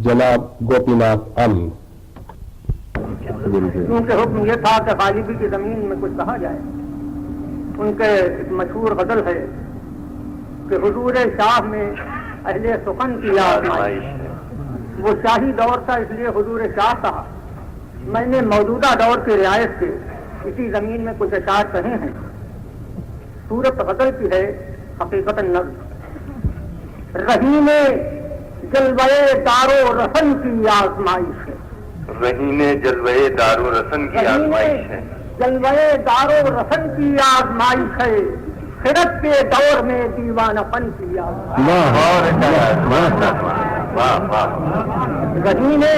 जनाब गोपीनाथ आमी। उनके हुक्म ये था कि गालिबी की जमीन में कुछ कहा जाए। उनके एक मशहूर गजल है कि हुजूर शाह में अहले सुखन की आजमाइश है। वो शाही दौर था इसलिए हुजूर शाह कहा। मैंने मौजूदा दौर की रियायत से इसी जमीन में कुछ अशार कहे हैं। सूरत गजल की है हकीकतन नज़्म। रहीने जलवाए दारो रसन की आजमाइश है। रहीने जलवाए दारो रसन की आजमाइश है। जलवाए दारो रसन की आजमाइश है। खिरत के दौर में दीवानापन की रहीने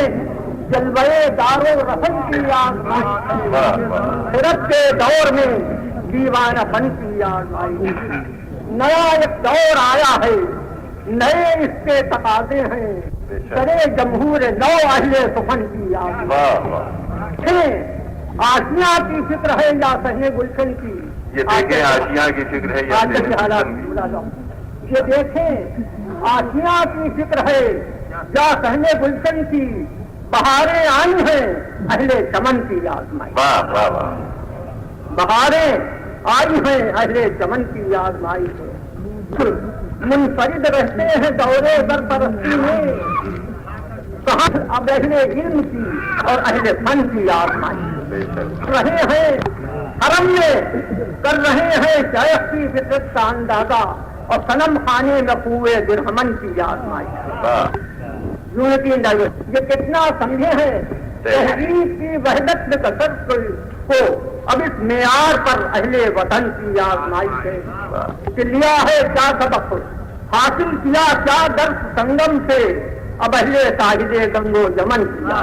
जलवाए दारो रसन की आजमाइश है। खिरत के दौर में दीवानापन की आजमाइश। नया एक दौर आया है, नए इसके तकाजे हैं। करे जमहूर नौ अहले सुखन की आजमाइश। आशिया की फिक्र है या सहे गुलशन की। ये देखें आशिया की फिक्र है या ये देखें आशिया की फिक्र है या सहने गुलशन की। बहारें आई हैं अहले चमन की आजमाइश। बहारें आई हैं अहले चमन की आजमाइश है। मुनफरिद रहते हैं दौरे सरपरस्ती में। कहाँ अब अहले इल्म की और अहले फन की आजमाइश रहे हैं। हरम में कर रहे हैं शायख की फितरत का अंदाजा और सनम खाने में कुए दिरहमन की आजमाइश। यूनिटी ये कितना समझे हैं तहजीब की वहदत में कसर को अब इस मेयार पर अहले वतन की आजमाइश है। कि लिया है क्या सबक हासिल किया क्या दर्श संगम से अब अहले साहिदे गंगो जमन किया।